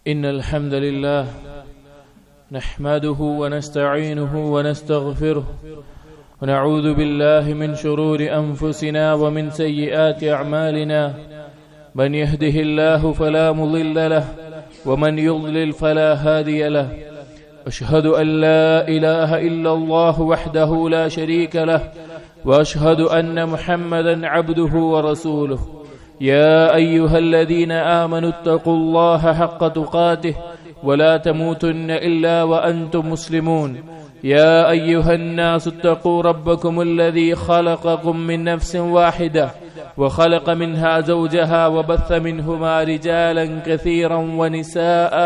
إن الحمد لله نحمده ونستعينه ونستغفره ونعوذ بالله من شرور أنفسنا ومن سيئات أعمالنا من يهده الله فلا مضل له ومن يضلل فلا هادي له أشهد أن لا إله إلا الله وحده لا شريك له وأشهد أن محمدا عبده ورسوله يا أيها الذين آمنوا اتقوا الله حق تقاته ولا تموتن إلا وأنتم مسلمون يا أيها الناس اتقوا ربكم الذي خلقكم من نفس واحدة وخلق منها زوجها وبث منهما رجالا كثيرا ونساء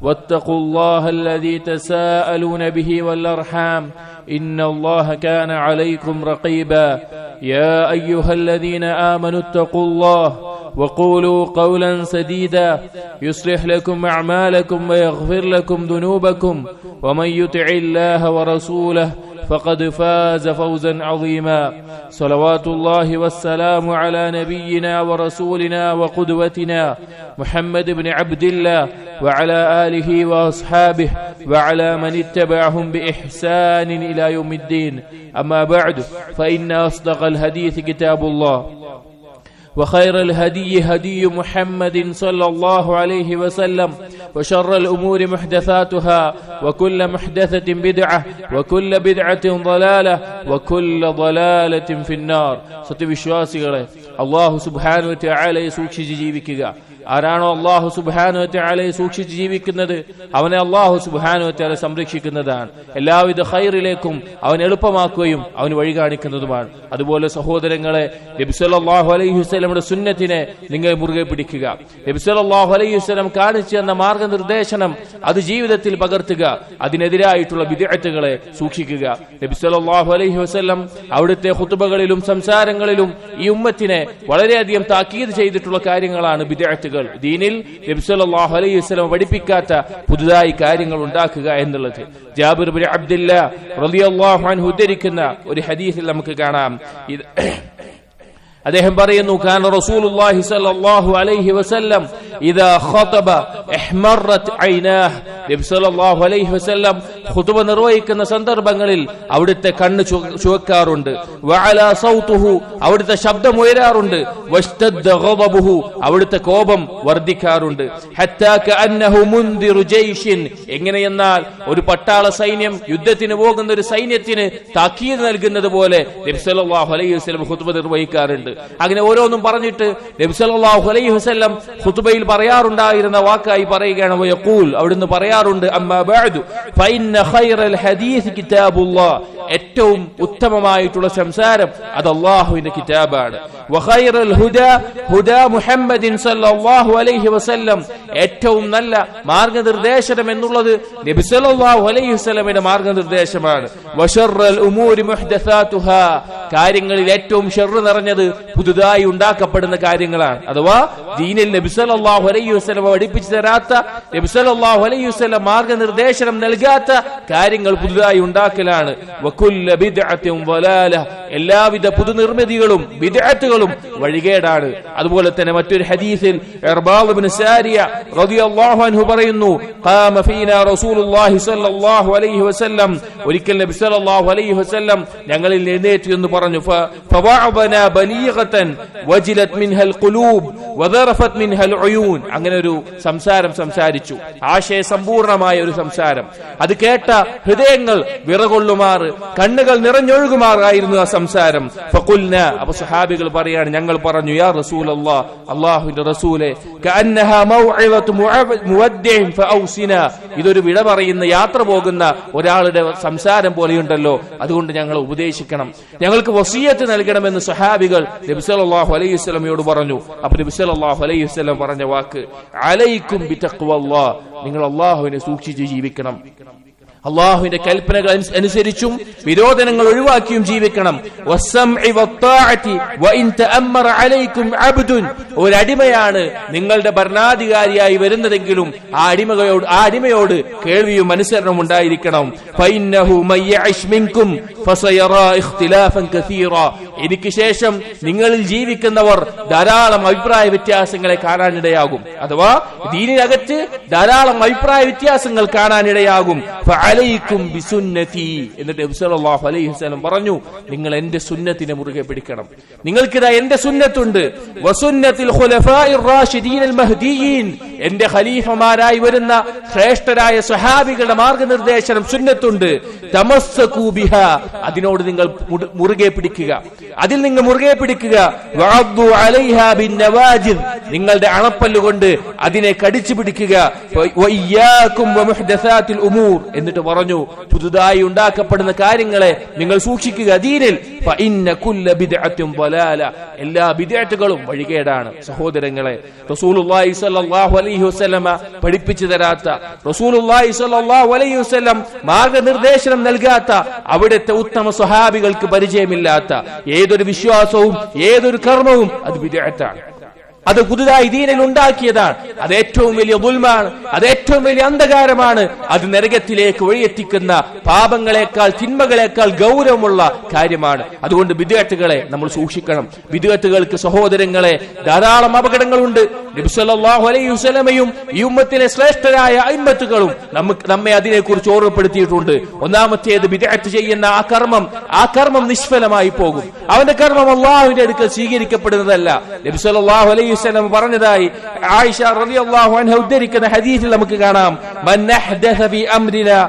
واتقوا الله الذي تساءلون به والأرحام إن الله كان عليكم رقيبا يا أيها الذين آمنوا اتقوا الله وقولوا قولا سديدا يصلح لكم أعمالكم ويغفر لكم ذنوبكم ومن يطع الله ورسوله فقد فاز فوزا عظيما صلوات الله والسلام على نبينا ورسولنا وقدوتنا محمد بن عبد الله وعلى آله وأصحابه وعلى من اتبعهم بإحسان إلى يوم الدين أما بعد فإن أصدق الحديث كتاب الله وخير الهدي هدي محمد صلى الله عليه وسلم وشر الأمور محدثاتها وكل محدثة بدعة وكل بدعة ضلالة وكل ضلالة في النار സത്യവിശ്വാസികളെ അല്ലാഹു സുബ്ഹാനഹു വ തആലയെ സൂക്ഷിച്ച് ജീവിക്കുക. ആരാണോ അല്ലാഹു സുബ്ഹാനഹു വ തആലയെ സൂക്ഷിച്ച് ജീവിക്കുന്നത് അവനെ അല്ലാഹു സുബ്ഹാനഹു വ തആല സംരക്ഷിക്കുന്നതാണ്. എല്ലാവിധ ഖൈറിലേക്കും അവൻ എളുപ്പമാക്കുകയും അവന് വഴി കാണിക്കുന്നതുമാണ്. അതുപോലെ സഹോദരങ്ങളെ, നബി സല്ലല്ലാഹു അലൈഹി വസല്ലമയുടെ സുന്നത്തിനെ നിങ്ങൾ മുറുകെ പിടിക്കുക. നബി സല്ലല്ലാഹു അലൈഹി വസല്ലം കാണിച്ചു തന്ന മാർഗ്ഗനിർദ്ദേശനം അത് ജീവിതത്തിൽ പകർത്തുക. അതിനെതിരായിട്ടുള്ള ബിദ്അത്തുകളെ സൂക്ഷിക്കുക. നബി സല്ലല്ലാഹു അലൈഹി വസല്ലം അവിടുത്തെ ഖുതുബകളിലും സംസാരങ്ങളിലും ഈ ഉമ്മത്തിനെ വളരെയധികം താക്കീത് ചെയ്തിട്ടുള്ള കാര്യങ്ങളാണ് ബിദ്അത്തുകൾ. ദീനിൽ നബി സല്ലല്ലാഹു അലൈഹി വസല്ലം പഠിപ്പിക്കാത്ത പുതുതായി കാര്യങ്ങൾ ഉണ്ടാക്കുക എന്നുള്ളത്. ജാബിർ ഇബ്നു അബ്ദുല്ലാഹ് റളിയല്ലാഹു അൻഹു ഉദ്ധരിക്കുന്ന ഒരു ഹദീസിൽ നമുക്ക് കാണാം. അദ്ദേഹം പറയുന്നു, കാന റസൂലുള്ളാഹി സ്വല്ലല്ലാഹു അലൈഹി വസല്ലം ഇദാ ഖതബ ഇഹ്മറത് ഐനാഹ്. നബി സ്വല്ലല്ലാഹു അലൈഹി വസല്ലം ഖുതുബ നിർവഹിക്കുന്ന സന്ദർഭങ്ങളിൽ അവിടുത്തെ കണ്ണ് ചുവക്കാറുണ്ട്. വഅലാ സൗതുഹു, അവിടുത്തെ ശബ്ദം ഉയരാറുണ്ട്. വസ്തദ്ദ ഗളബുഹു, അവിടുത്തെ കോപം വർദ്ധിക്കാറുണ്ട്. ഹത്താ കഅന്നഹു മുൻദിറു ജയ്ഷിൻ, എങ്ങനെയെന്നാൽ ഒരു പട്ടാള സൈന്യം യുദ്ധത്തിന് പോകുന്ന ഒരു സൈന്യത്തിന് താക്കീത് നൽകുന്നത് പോലെ നബി സ്വല്ലല്ലാഹു അലൈഹി വസല്ലം ഖുതുബ നിർവഹിക്കാറുണ്ട്. അങ്ങനെ ഓരോന്നും പറഞ്ഞിട്ട് നബി സല്ലല്ലാഹു അലൈഹി വസല്ലം ഖുതുബയിൽ പറയാറുണ്ടായിരുന്ന വാക്കായി പറയുകയാണ്, വയഖൂൽ, അവിടുന്ന് പറയാറുണ്ട്, അമ്മാ ബഅദു ഫഇന്ന ഖൈറൽ ഹദീസ് കിതാബുല്ലാഹ്, ഏറ്റവും ഉത്തമമായിട്ടുള്ള സംസാരം അത് അല്ലാഹുവിന്റെ കിതാബാണ്. വഖൈറൽ ഹുദാ ഹുദാ മുഹമ്മദിൻ സല്ലല്ലാഹു അലൈഹി വസല്ലം, ഏറ്റവും നല്ല മാർഗ്ഗനിർദ്ദേശനം എന്നുള്ളത് നബി സല്ലല്ലാഹു അലൈഹി വസല്ലമയുടെ മാർഗ്ഗനിർദ്ദേശമാണ്. വശർറൽ ഉമൂരി മുഹ്ദസാതുഹാ, കാര്യങ്ങളിൽ ഏറ്റവും ഷർറ് നിറഞ്ഞത് പുതുതായി ഉണ്ടാക്കപ്പെടുന്ന കാര്യങ്ങളാണ്. അഥവാ ദീനിൽ നബി സല്ലല്ലാഹു അലൈഹി വസല്ലം പഠിപ്പിച്ചു തരാത്ത, നബി സല്ലല്ലാഹു അലൈഹി വസല്ലം മാർഗ്ഗനിർദ്ദേശനം നൽകാത്ത കാര്യങ്ങൾ പുതുതായി ഉണ്ടാക്കലാണ്. വകുല്ലു ബിദ്അത്തിൻ ളലാല, എല്ലാവിധ പുതുനിർമ്മിതികളും ബിദ്അത്തുകളും വഴികേടാണ്. അതുപോലെ തന്നെ മറ്റൊരു ഹദീസിൽ ഇർബാദ് ഇബ്നു സാരിയ റളിയല്ലാഹു അൻഹു പറയുന്നു, ഖാമ ഫീനാ റസൂലുള്ളാഹി സ്വല്ലല്ലാഹു അലൈഹി വസല്ലം, ഒരിക്കൽ നബി സല്ലല്ലാഹു അലൈഹി വസല്ലം ഞങ്ങളിൽ എഴുന്നേറ്റു എന്ന് പറഞ്ഞു. ഫവഅബനാ ബലീഗതൻ വജിലത് മിൻഹൽ ഖുലൂബ് വദറഫത് മിൻഹൽ ഉയൂൻ, അങ്ങനെ ഒരു സംസാരം സംസാരിച്ചു, ആശയസമ്പൂർണമായ ഒരു സംസാരം. അത് കേട്ട ഹൃദയങ്ങൾ വിറകൊള്ളുമാറ്, കണ്ണുകൾ നിറഞ്ഞൊഴുകുമാറായിരുന്നു ആ സംസാരം. ഫഖുൽന, അപ്പോൾ സ്വഹാബികൾ പറയാണ്, ഞങ്ങൾ പറഞ്ഞു, യാ റസൂലല്ലാഹ്, അല്ലാഹുവിന്റെ റസൂലേ, കഅന്നഹാ മൗഇദതു മുവദ്ദിഇൻ ഫഔസിനാ, ഇതൊരു വിട പറയുന്ന, യാത്ര പോകുന്ന ഒരാളുടെ സംസാരം പോലെയുണ്ടല്ലോ, അതുകൊണ്ട് ഞങ്ങൾ ഉപദേശിക്കണം, ഞങ്ങൾക്ക് വസിയത്ത് നൽകണമെന്ന് സ്വഹാബികൾ നബി സല്ലല്ലാഹു അലൈഹി വസല്ലമയോട് പറഞ്ഞു. അപ്പോൾ നബി സല്ലല്ലാഹു അലൈഹി വസല്ലം പറഞ്ഞ വാക്ക്, അലൈക്കും ബിതഖ്വല്ലാഹ്, നിങ്ങൾ അല്ലാഹുവിനെ സൂക്ഷിച്ച് ജീവിക്കണം. അള്ളാഹുവിന്റെ കൽപ്പനകൾ അനുസരിച്ചും വിരോധനങ്ങൾ ഒഴിവാക്കിയും ജീവിക്കണം. ഒരടിമയാണ് നിങ്ങളുടെ ഭരണാധികാരിയായി വരുന്നതെങ്കിലും ആ അടിമയോട് കേൾവിയും അനുസരണവും ഉണ്ടായിരിക്കണം. എനിക്ക് ശേഷം നിങ്ങളിൽ ജീവിക്കുന്നവർ ധാരാളം അഭിപ്രായ വ്യത്യാസങ്ങളെ കാണാനിടയാകും. അഥവാ ദീനിനകത്ത് ധാരാളം അഭിപ്രായ വ്യത്യാസങ്ങൾ കാണാനിടയാകും. ഫഅലൈക്കും ബിസുന്നതി, എന്നിട്ട് നബി സല്ലല്ലാഹു അലൈഹി വസല്ലം പറഞ്ഞു, നിങ്ങൾ എന്റെ സുന്നത്തിനെ മുറുകെ പിടിക്കണം. നിങ്ങൾക്കിതാ എന്റെ സുന്നത്തുണ്ട്. വസുന്നത്തിൽ ഖുലഫാഇർ റാഷിദീനൽ മഹ്ദിയീൻ, എന്റെ ഖലീഫമാരായി വരുന്ന ശ്രേഷ്ഠരായ സ്വഹാബികളുടെ മാർഗനിർദ്ദേശനം സുന്നത്തുണ്ട്. തമസ്സകൂ ബിഹാ, അതിനോട് നിങ്ങൾ മുറുകെ പിടിക്കുക, അതിൽ നിങ്ങൾ മുറുകെ പിടിക്കുക. വഅദ്ദു അലൈഹാ ബിന്നവാജിദ്, നിങ്ങളുടെ അണപ്പല്ലുകൊണ്ട് അതിനെ കടിച്ചു പിടിക്കുക. വഇയ്യാകും വമുഹ്ദസാത്തിൽ ഉമൂർ, എന്നിട്ട് പറഞ്ഞു, പുതുതായി ഉണ്ടാക്കപ്പെടുന്ന കാര്യങ്ങളെ നിങ്ങൾ സൂക്ഷിക്കുക ദീനിൽ. ഫഇന്ന കുല്ല ബിദ്അത്തും ളലാല, എല്ലാ ബിദ്അത്തുകളും വഴികേടാണ്. സഹോദരങ്ങളെ, റസൂലുള്ളാഹി സ്വല്ലല്ലാഹു അലൈഹി വസല്ലം പഠിപ്പിച്ചു തരാത്ത, റസൂലുള്ളാഹി സ്വല്ലല്ലാഹു അലൈഹി വസല്ലം മാർഗനിർദ്ദേശനം നൽകാത്ത, അവിടുത്തെ ഉത്തമ സ്വഹാബികൾക്ക് പരിചയമില്ലാത്ത ഏതൊരു വിശ്വാസവും ഏതൊരു കർമ്മവും അത് ബിദ്അത്താണ്. അത് പുതുതായി ദീനിൽ ഉണ്ടാക്കിയതാണ്. അത് ഏറ്റവും വലിയ ദുൽമാണ്, അത് ഏറ്റവും വലിയ അന്ധകാരമാണ്. അത് നരകത്തിലേക്ക് വഴിയെത്തിക്കുന്ന പാപങ്ങളെക്കാൾ തിന്മകളെക്കാൾ ഗൗരവമുള്ള കാര്യമാണ്. അതുകൊണ്ട് ബിദ്അത്തുകളെ നമ്മൾ സൂക്ഷിക്കണം. ബിദ്അത്തുകൾക്ക് സഹോദരങ്ങളെ ധാരാളം അപകടങ്ങളുണ്ട്. നബി സല്ലല്ലാഹു അലൈഹി വസല്ലമയും ഈ ഉമ്മത്തിലെ ശ്രേഷ്ഠരായ അയിമ്മത്തുകളും നമ്മെ അതിനെക്കുറിച്ച് ഓർമ്മപ്പെടുത്തിയിട്ടുണ്ട്. ഒന്നാമത്തേത്, ബിദ്അത്ത് ചെയ്യുന്ന ആ കർമ്മം നിഷ്ഫലമായി പോകും. അവന്റെ കർമ്മം അല്ലാഹുവിന്റെ അടുക്കൽ സ്വീകരിക്കപ്പെടുന്നതല്ല. നബി സല്ലല്ലാഹു അലൈഹി വസല്ലം പറഞ്ഞതായി ആയിഷ റളിയല്ലാഹു അൻഹ ഉദ്ധരിക്കുന്ന ഹദീസിൽ നമുക്ക് കാണാം, മൻ അഹ്ദസ ഫീ അംരിനാ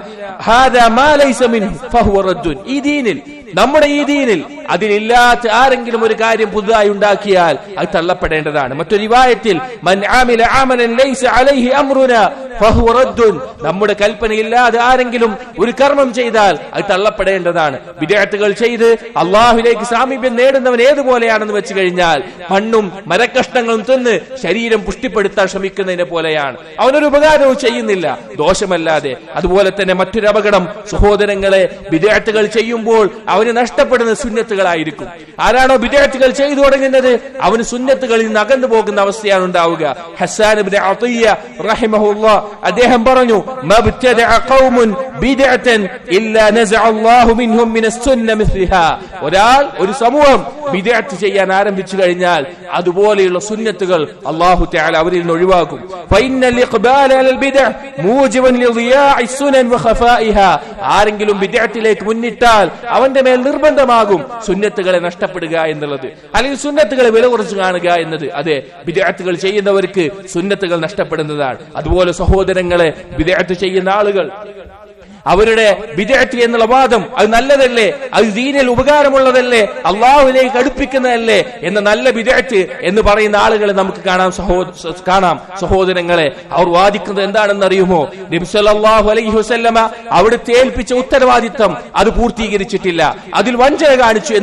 ഹാദാ മാ ലൈസ മിൻഹു ഫഹുവ റദ്ദുൻ. ഈ ദീനിൽ, നമ്മുടെ ഈ ദീനിൽ അതിലില്ലാത്ത ആരെങ്കിലും ഒരു കാര്യം പുതുതായി ഉണ്ടാക്കിയാൽ അത് തള്ളപ്പെടേണ്ടതാണ്. മറ്റൊരു റിവായത്തിൽ, മൻ ആമില അമലൻ ലൈസ അലൈഹി അംറുനാ ഫഹുവ റദ്ദുൻ, നമ്മുടെ കൽപ്പനയില്ലാതെ ആരെങ്കിലും ഒരു കർമ്മം ചെയ്താൽ അത് തള്ളപ്പെടേണ്ടതാണ്. ബിദ്അത്തുകൾ ചെയ്ത് അല്ലാഹുവിലേക്ക് സാമീപ്യം നേടുന്നവൻ ഏതുപോലെയാണെന്ന് വെച്ച് കഴിഞ്ഞാൽ മണ്ണും മരക്കഷ്ണങ്ങളും തിന്ന് ശരീരം പുഷ്ടിപ്പെടുത്താൻ ശ്രമിക്കുന്നതിനെ പോലെയാണ്. അവനൊരു ഉപകാരവും ചെയ്യുന്നില്ല ദോഷമല്ലാതെ. അതുപോലെ തന്നെ മറ്റൊരു അപകടം സഹോദരങ്ങളെ, ബിദ്അത്തുകൾ ചെയ്യുമ്പോൾ അവന് നഷ്ടപ്പെടുന്ന സുന്നത്തുകളായിരിക്കും. ആരാണോ ബിദ്അത്തുകൾ ചെയ്തു തുടങ്ങുന്നത് അവന് സുന്നത്തുകളിൽ നിന്ന് അകന്നു പോകുന്ന അവസ്ഥയാണ് ഉണ്ടാവുക. ഹസ്സാൻ ഇബ്നു അത്തിയ്യ റഹിമഹുല്ലാഹ് അദ്ദേഹം പറഞ്ഞു, മബ്തദഅ ഖൗമുൻ ബിദ്അതൻ ഇല്ലാ നസഅ അല്ലാഹു മിൻഹും മിനസ് സുന്ന മിസ്ലിഹാ. ഒരു സമൂഹം ബിദ്അത്ത് ചെയ്യാൻ ആരംഭിച്ചു കഴിഞ്ഞാൽ അതുപോലെയുള്ള സുന്നത്തുകൾ അല്ലാഹു തആല അവരിൽ നിന്ന് ഒഴിവാക്കും. ഫഇന്നൽ ഇഖ്ബാല അലൽ ബിദ്അ മൂജിബൻ ലിദിയാഇ സുനൻ വഖഫാഇഹാ. ആരെങ്കിലും ബിദ്അത്തിലേക്ക് മുന്നിട്ടാൽ അവന്റെ മേൽ നിർബന്ധമാകും സുന്നത്തുകളെ നഷ്ടപ്പെടുക എന്നുള്ളത്, അല്ലെങ്കിൽ സുന്നത്തുകളെ വില കുറച്ച് കാണുക എന്നത്. അതെ, ബിദ്അത്തുകൾ ചെയ്യുന്നവർക്ക് സുന്നത്തുകൾ നഷ്ടപ്പെടുന്നതാണ്. അതുപോലെ സഹോദരങ്ങളെ, ബിദ്അത്ത് ചെയ്യുന്ന ആളുകൾ അവരുടെ ബിദ്അത്ത് എന്നുള്ള വാദം അത് നല്ലതല്ലേ, അത് ദീനിൽ ഉപകാരമുള്ളതല്ലേ, അല്ലാഹുവിലേക്ക് അടുപ്പിക്കുന്നതല്ലേ എന്ന നല്ല ബിദ്അത്ത് എന്ന് പറയുന്ന ആളുകളെ നമുക്ക് കാണാം സഹോദരങ്ങളെ. അവർ വാദിക്കുന്നത് എന്താണെന്ന് അറിയുമോ? നബി സല്ലല്ലാഹു അലൈഹി വസല്ലമ അവിടുത്തെ ഏൽപ്പിച്ച ഉത്തരവാദിത്തം അത് പൂർത്തീകരിച്ചിട്ടില്ല, അതിൽ വഞ്ചന കാണിച്ചു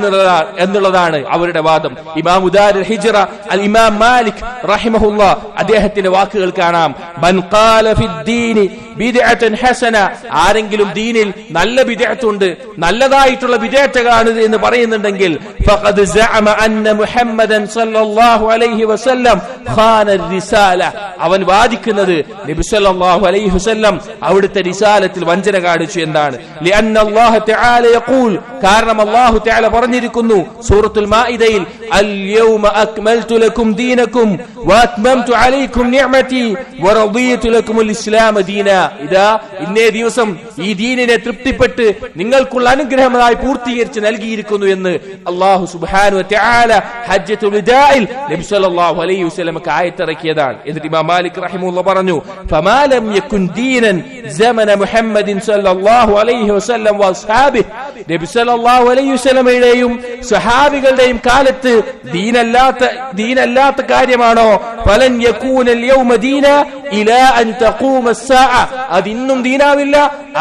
എന്നുള്ളതാണ് അവരുടെ വാദം. ഇമാം ഉദാരുൽ ഹിജ്റ അൽ ഇമാം മാലിക് റഹിമഹുല്ലാഹ് അദ്ദേഹത്തിന്റെ വാക്കുകൾ കാണാം, മൻ ഖാല ഫിദ്ദീനി ബിദ്അതൻ ഹസന, ആരെങ്കിലും ദീനിൽ നല്ല ബിദ്അത്തുണ്ട്, നല്ലതായിട്ടുള്ള ബിദ്അത്താണ് എന്ന് പറയുന്നുണ്ടെങ്കിൽ ഫഖദ് സഅമ അന്ന മുഹമ്മദൻ സല്ലല്ലാഹു അലൈഹി വസല്ലം ഖാന റിസാല, അവൻ വാദിക്കുന്നത് നബി സല്ലല്ലാഹു അലൈഹി വസല്ലം അവിടുത്തെ റിസാലത്തിൽ വഞ്ചന കാണിച്ചു എന്നാണ്. ലിഅന്ന അല്ലാഹു തആല യഖൂൽ, കാരണം അല്ലാഹു തആല പറഞ്ഞിരിക്കുന്നു സൂറത്തുൽ മാഇദയിൽ, അൽ യൗമ അക്മൽതു ലക്കും ദീനക്കും വഅത്മംതു അലൈക്കും നിഅമതി വറദിതു ലക്കുമുൽ ഇസ്ലാമ ദീന. ഇതാ ഇന്നേ ദിവസം ഈ ദീനിനെ തൃപ്തിപ്പെട്ട് നിങ്ങൾക്കുള്ള അനുഗ്രഹമായി പൂർത്തീകരിച്ച് നൽകിയിരിക്കുന്നു എന്ന് അല്ലാഹു സുബ്ഹാനഹു വ തആല ഹജ്ജത്തുൽ വിദാഇൽ നബി സല്ലല്ലാഹു അലൈഹി വസല്ലമക്ക് ആയത്തിറക്കിയതാണ്. എന്നിട്ട് ഇമാം മാലിക് റഹിമഹുല്ലാഹ് പറഞ്ഞു, ഫമാ ലം യകുൻ ദീനൻ സമന മുഹമ്മദിൻ സല്ലല്ലാഹു അലൈഹി വസല്ലം വഅസ്ഹാബിഹി, നബി സല്ലല്ലാഹു അലൈഹി വസല്ലമയുടെയും സ്വഹാബികളുടെയും കാലത്ത് ദീനല്ലാത്ത കാര്യമാണോ, ഫലൻ യകൂനൽ യൗമ ദീന ഇലാ അൻ തഖൂമ അസ്സാഅ, അതിന്നും ദീനാവില്ല,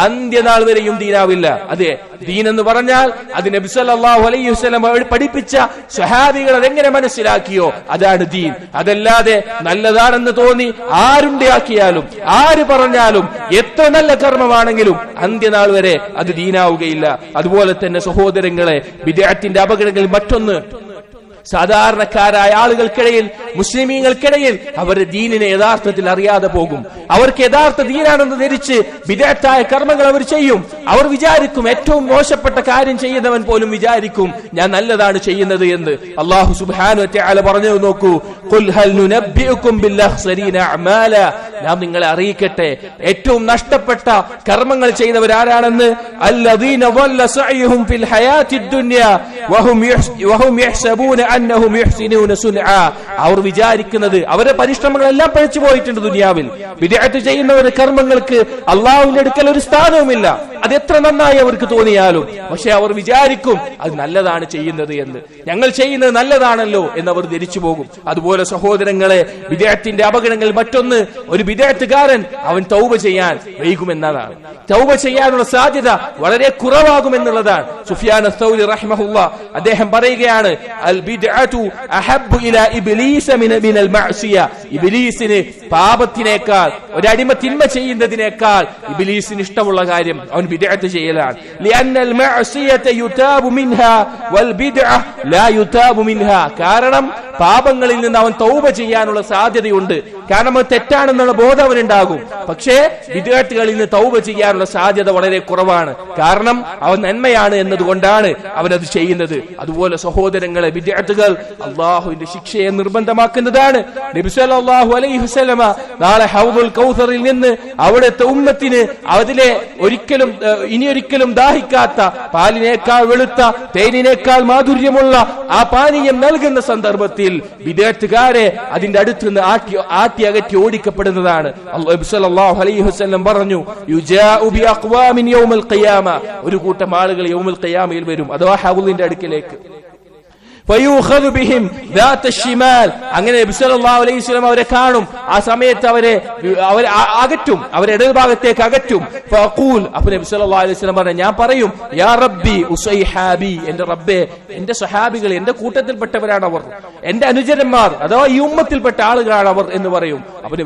അന്ത്യനാൾ വരെയും ദീനാവില്ല. അതെ, ദീൻ എന്ന് പറഞ്ഞാൽ അത് നബി സല്ലല്ലാഹു അലൈഹി വസല്ലം പഠിപ്പിച്ച സ്വഹാബികൾ അതെങ്ങനെ മനസ്സിലാക്കിയോ അതാണ് ദീൻ. അതല്ലാതെ നല്ലതാണെന്ന് തോന്നി ആരുണ്ടാക്കിയാലും ആര് പറഞ്ഞാലും എത്ര നല്ല കർമ്മമാണെങ്കിലും അന്ത്യനാൾ വരെ അത് ദീനാവുകയില്ല. അതുപോലെ തന്നെ സഹോദരങ്ങളെ, ബിദ്അത്തിന്റെ അപകടങ്ങളിൽ മറ്റൊന്ന്, സാധാരണക്കാരായ ആളുകൾക്കിടയിൽ, മുസ്ലിമീങ്ങൾക്കിടയിൽ അവരുടെ ദീനിനെ യഥാർത്ഥത്തിൽ അറിയാതെ പോകും. അവർക്ക് യഥാർത്ഥ ദീനാണെന്ന് ധരിച്ച് ബിദ്അത്തായ കർമ്മങ്ങൾ അവർ ചെയ്യും. അവർ വിചാരിക്കും, ഏറ്റവും മോശപ്പെട്ട കാര്യം ചെയ്യുന്നവൻ പോലും വിചാരിക്കും ഞാൻ നല്ലതാണ് ചെയ്യുന്നത് എന്ന്. അല്ലാഹു സുബ്ഹാനഹു വ തആല പറഞ്ഞു, നോക്കൂ, ഖുൽ ഹൽ നുനബ്ബിഉകും ബിൽ അഖ്സരീന അഅമാല, നാം നിങ്ങളെ അറിയിക്കട്ടെ ഏറ്റവും നഷ്ടപ്പെട്ട കർമ്മങ്ങൾ ചെയ്യുന്നവരാരാണെന്ന്. അല്ലദീന ളല്ല സഅയ്ഹും ഫിൽ ഹയാത്തിദ് ദുനിയ വഹും യഹ്സബൂന അന്നഹും യുഹ്സിനൂന സുൻആ, അവർ വിചാരിക്കുന്നത് അവരുടെ പരിശ്രമങ്ങളെല്ലാം പഴിച്ചു പോയിട്ടുണ്ട് ദുനിയാവിൽ. ബിദ്അത്ത് ചെയ്യുന്നവരുടെ കർമ്മങ്ങൾക്ക് അല്ലാഹുവിന്റെ അടുക്കൽ ഒരു സ്ഥാനവുമില്ല, അത് എത്ര നന്നായി അവർക്ക് തോന്നിയാലും. പക്ഷെ അവർ വിചാരിക്കും അത് നല്ലതാണ് ചെയ്യുന്നത് എന്ന്, ഞങ്ങൾ ചെയ്യുന്നത് നല്ലതാണല്ലോ എന്നവർ ധരിച്ചു പോകും. അതുപോലെ സഹോദരങ്ങളെ, ബിദ്അത്തിന്റെ അപകടങ്ങൾ മറ്റൊന്ന്, ഒരു ബിദ്അത്തുകാരൻ അവൻ തൗബ ചെയ്യാൻ വൈകുമെന്നതാണ്. തൗബ ചെയ്യാനുള്ള സാധ്യത വളരെ കുറവാകുമെന്നുള്ളതാണ്. സുഫിയാൻ അസ്സൗരി റഹിമഹുല്ലാഹ് അദ്ദേഹം പറയുകയാണ്, അൽ ബിദ്അതു അഹബ്ബു ഇലാ ഇബ്ലീസ മിനൽ മഅസിയ, ഇബ്ലീസിന് പാപത്തിനേക്കാൾ, ഒരടിമ തിന്മ ചെയ്യുന്നതിനേക്കാൾ ഇബ്ലീസിന് ഇഷ്ടമുള്ള കാര്യം അവൻ ബിദ്അത്ത് ചെയ്യലാണ്. ലിഅന്നൽ മഅസിയത യുതാബു മിൻഹാ വൽ ബിദ്അ ലാ യുതാബു മിൻഹാ, കാരണം പാപങ്ങളിൽ നിന്ന് അവൻ തൗബ ചെയ്യാനുള്ള സാധ്യതയുണ്ട്. കാരണം അത് തെറ്റാണെന്നുള്ള ബോധം അവനുണ്ടാകും. പക്ഷേ ബിദ്അത്തുകളിൽ നിന്ന് തൗബ ചെയ്യാനുള്ള സാധ്യത വളരെ കുറവാണ്. കാരണം അവൻ നന്മയാണ് എന്നതുകൊണ്ടാണ് അവനത് ചെയ്യുന്നത്. അതുപോലെ സഹോദരങ്ങളെ, ബിദ്അത്തുകൾ അള്ളാഹുവിന്റെ ശിക്ഷയെ നിർബന്ധമാക്കുന്നതാണ്. നബി സല്ലല്ലാഹു അലൈഹി വസല്ലമ നാളെ ഹൗദുൽ കൗസറിൽ നിന്ന് അവിടുത്തെ ഉമ്മത്തിന് അതിലെ ഇനിയൊരിക്കലും ദാഹിക്കാത്ത, പാലിനേക്കാൾ വെളുത്ത, തേനിനേക്കാൾ മാധുര്യമുള്ള ആ പാനീയം നൽകുന്ന സന്ദർഭത്തിൽ ബിദ്അത്തുകാരെ അതിന്റെ അടുത്ത് നിന്ന് ആട്ടി അകറ്റി ഓടിക്കപ്പെടുന്നതാണ്. നബി സല്ലല്ലാഹു അലൈഹി വസല്ലം പറഞ്ഞു, യുജാഉ ബി അഖ്വാമിൻ യൗമൽ ഖിയാമ, ഒരു കൂട്ടം ആളുകൾ യൗമുൽ ഖിയാമയിൽ വരും, അഥവാ ഹൗദിന്റെ അടുക്കലേക്ക്. ഫയൂഖദു ബിഹിം ദാത ശിമാൽ, അങ്ങനെ നബി സല്ലല്ലാഹു അലൈഹി വസല്ലം അവരെ കാണും. ആ സമയത്ത് അവരെ അകറ്റും, അവരെ ഇടതുഭാഗത്തേക്ക് അകറ്റും. ഫഖൂൽ, അപ്പോൾ നബി സല്ലല്ലാഹു അലൈഹി വസല്ലം പറഞ്ഞു, ഞാൻ പറയും, യാ റബ്ബി ഉസൈഹാബി, എന്റെ റബ്ബേ, എന്റെ സ്വഹാബികൾ, എന്റെ കൂട്ടത്തിൽപ്പെട്ടവരാണ് അവർ, എന്റെ അനുചരന്മാർ, അഥവാ ഈ ഉമ്മത്തിൽപ്പെട്ട ആളുകളാണ് അവർ എന്ന് പറയും. അപ്പോൾ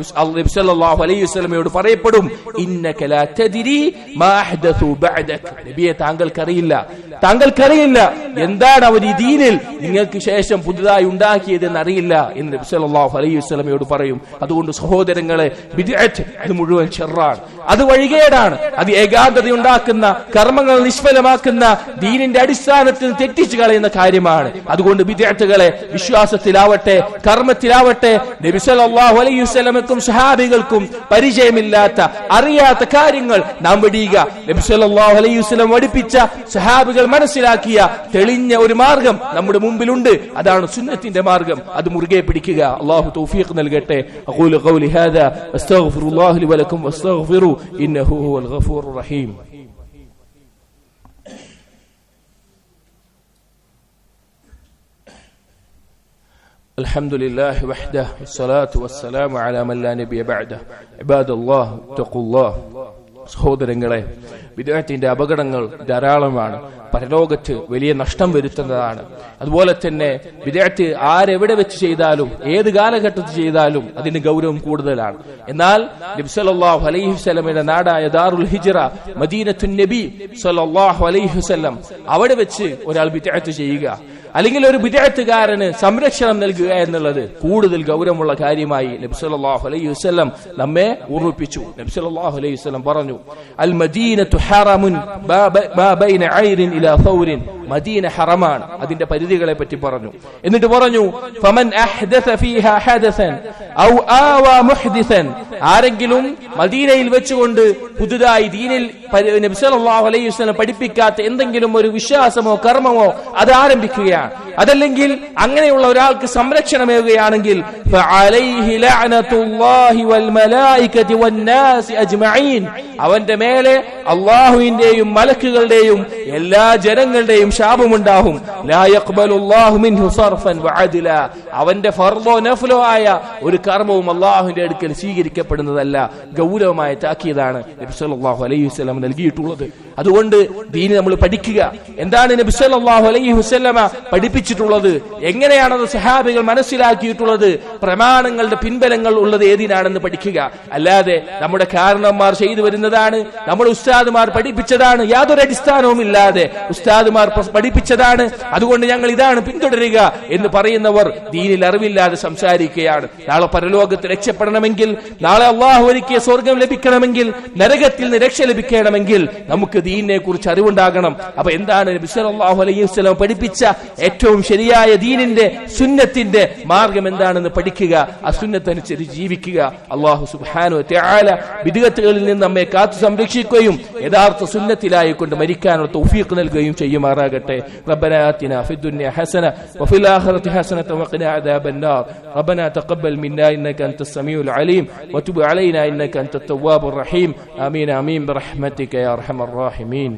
നബി സല്ലല്ലാഹു അലൈഹി വസല്ലമയോട് പറയപ്പെടും, ഇന്നക ലാ തദ്രി മാ അഹ്ദസു ബഅദക, നബിയെ താങ്കൾക്കറിയില്ല എന്താണ് അവർ ഈ ദീനിൽ നിങ്ങൾക്ക് ശേഷം പുതുതായി ഉണ്ടാക്കിയതെന്ന് അറിയില്ല എന്ന് നബി സല്ലല്ലാഹു അലൈഹി വസല്ലമയോട് പറയും. അതുകൊണ്ട് സഹോദരങ്ങളെ, ബിദ്അത്ത് അത് മുഴുവൻ ഷർറാണ്, അത് വഴികേടാണ്, അത് ഏകാന്തത ഉണ്ടാക്കുന്ന, കർമ്മങ്ങൾ നിഷ്ഫലമാക്കുന്ന, ദീനിന്റെ അടിസ്ഥാനത്തിൽ തെറ്റിച്ചു കളയുന്ന കാര്യമാണ്. അതുകൊണ്ട് ബിദ്അത്തുകളെ വിശ്വാസത്തിലാവട്ടെ കർമ്മത്തിലാവട്ടെ നബി സല്ലല്ലാഹു അലൈഹി വസല്ലമക്കും സഹാബികൾക്കും പരിചയമില്ലാത്ത, അറിയാത്ത കാര്യങ്ങൾ നാം വെടിയുക. നബി സല്ലല്ലാഹു അലൈഹി വസല്ലം പഠിപ്പിച്ച, സഹാബികൾ മനസ്സിലാക്കിയ തെളിഞ്ഞ ഒരു മാർഗം നമ്മുടെ മുമ്പിലുണ്ട്, അതാണ് സുന്നത്തിന്റെ മാർഗം. അത് മുറുകെ പിടിക്കുക. അല്ലാഹു തൗഫീഖ് നൽകട്ടെ. അഖൂലു ഖൗലി ഹാദാ അസ്തഗ്ഫിറുല്ലാഹ ലി വലക്കും വസ്തഗ്ഫിറു ഇന്നഹു ഹുവൽ ഗഫൂറുർ റഹീം. അൽഹംദുലില്ലാഹി വഹ്ദഹു വസ്സലാത്തു വസ്സലാമു അലാ മൻ ലാ നബിയ ബഅദഹു. ഇബാദല്ലാഹ് തഖുല്ലാഹ്. സഹോദരങ്ങളെ, ബിദ്അത്തിന്റെ അപകടങ്ങൾ ധാരാളമാണ്, പരലോകത്ത് വലിയ നഷ്ടം വരുത്തുന്നതാണ്. അതുപോലെ തന്നെ ബിദ്അത്ത് ആരെവിടെ വെച്ച് ചെയ്താലും, ഏത് കാലഘട്ടത്തിൽ ചെയ്താലും അതിന് ഗൗരവം കൂടുതലാണ്. എന്നാൽ നബി സല്ലല്ലാഹു അലൈഹി വസല്ലമയുടെ നാടായ ദാറുൽ ഹിജ്റ, മദീനത്തുൻ നബി സല്ലല്ലാഹു അലൈഹി വസല്ലം, അവിടെ വെച്ച് ഒരാൾ ബിദ്അത്ത് ചെയ്യുക, അല്ലെങ്കിൽ ഒരു ബിദ്അത്തുകാരന് സംരക്ഷണം നൽകുക എന്നുള്ളത് കൂടുതൽ ഗൗരവമുള്ള കാര്യമായി നബി സല്ലല്ലാഹു അലൈഹി വസല്ലം നമ്മെ ഓർമ്മിപ്പിച്ചു. നബി സല്ലല്ലാഹു അലൈഹി വസല്ലം പറഞ്ഞു, അൽ മദീനത്തു ഹറമുൻ മാ ബൈന ഐരിൻ ഇലാ ഫൗരിൻ, മദീന ഹറമാണ്, അതിന്റെ പരിധികളെ പറ്റി പറഞ്ഞു. എന്നിട്ട് പറഞ്ഞു, ഫമൻ അഹ്ദസ ഫീഹാ ഹദസൻ ഔ ആവാ മുഹ്ദിസൻ, ആരെങ്കിലും മദീനയിൽ വെച്ചുകൊണ്ട് പുതുതായി ദീനിൽ നബി സല്ലല്ലാഹു അലൈഹി വസല്ലം പഠിപ്പിക്കാത്ത എന്തെങ്കിലും ഒരു വിശ്വാസമോ കർമ്മമോ അത് ആരംഭിക്കുകയാണ്, അതല്ലെങ്കിൽ അങ്ങനെയുള്ള ഒരാൾക്ക് സംരക്ഷണമേകുകയാണെങ്കിൽ ഫഅലൈഹി ലഅനത്തുല്ലാഹി വൽ മലായികതി വന്നാസി അജ്മഈൻ, അവന്റെ മേലെ അല്ലാഹുവിന്റെയും മലക്കുകളുടെയും എല്ലാ ജനങ്ങളുടെയും ശാപമുണ്ടാകും. ലാ യഖ്ബലുല്ലാഹു മിൻഹു സർഫൻ വഅദ്ല, അവന്റെ ഫർളോ നഫ്ലോ ആയ ഒരു കർമ്മവും അല്ലാഹുവിന്റെ അടുക്കൽ സ്വീകരിക്കപ്പെടുന്നതല്ല. ഗൗരവമായ താക്കീതാണ് നബി സല്ലല്ലാഹു അലൈഹി വസല്ലം നൽകിയിട്ടുള്ളത്. അതുകൊണ്ട് ദീൻ നമ്മൾ പഠിക്കുക. എന്താണ് നബി സല്ലല്ലാഹു അലൈഹി വസല്ലമ പഠിപ്പിച്ച പഠിപ്പിച്ചിട്ടുള്ളത്, എങ്ങനെയാണത് സഹാബികൾ മനസ്സിലാക്കിയിട്ടുള്ളത്, പ്രമാണങ്ങളുടെ പിൻബലങ്ങൾ ഉള്ളത് ഏതിനാണെന്ന് പഠിക്കുക. അല്ലാതെ നമ്മുടെ കാരണന്മാർ ചെയ്തു വരുന്നതാണ്, നമ്മുടെ ഉസ്താദുമാർ പഠിപ്പിച്ചതാണ്, യാതൊരു അടിസ്ഥാനവും ഇല്ലാതെ ഉസ്താദുമാർ പഠിപ്പിച്ചതാണ്, അതുകൊണ്ട് ഞങ്ങൾ ഇതാണ് പിന്തുടരുക എന്ന് പറയുന്നവർ ദീനിൽ അറിവില്ലാതെ സംസാരിക്കുകയാണ്. നാളെ പരലോകത്ത് രക്ഷപ്പെടണമെങ്കിൽ, നാളെ അള്ളാഹു ഒരുക്കിയ സ്വർഗം ലഭിക്കണമെങ്കിൽ, നരകത്തിൽ നിന്ന് രക്ഷ ലഭിക്കണമെങ്കിൽ നമുക്ക് ദീനിനെ കുറിച്ച് അറിവുണ്ടാകണം. അപ്പൊ എന്താണ് നബി സല്ലല്ലാഹു അലൈഹി വസല്ലം പഠിപ്പിച്ച ഏറ്റവും ശരിയായ ദീനിന്റെ സുന്നത്തിന്റെ മാർഗം എന്താണെന്ന് പഠിക്കുക, ആ സുന്നത്തനുസരിച്ച് ജീവിക്കുക. അല്ലാഹു സുബ്ഹാനഹു വ തആല ബിദ്അത്തുകളിൽ നിന്ന് നമ്മെ കാത്തു സംരക്ഷിക്കുകയും യഥാർത്ഥ സുന്നത്തിലായി കൊണ്ട് മരിക്കാനുള്ള തൗഫീഖ് നൽകുകയും ചെയ്യുമാറാകട്ടെ. റബ്ബനാ ആതിനാ ഫിദ്ദുനിയ ഹസന വഫിൽ ആഖിറതി ഹസനത വഖിനാ അദാബന്നാർ. റബ്ബനാ തഖബ്ബൽ മിന്നാ ഇന്നക അൻതസ് സമീഉൽ അലീം വതുബ് അലൈനാ ഇന്നക അൻതത് തവ്വാബുർ റഹീം. ആമീൻ ആമീൻ ബിറഹ്മതിക യാ അർഹമർ റഹീമീൻ.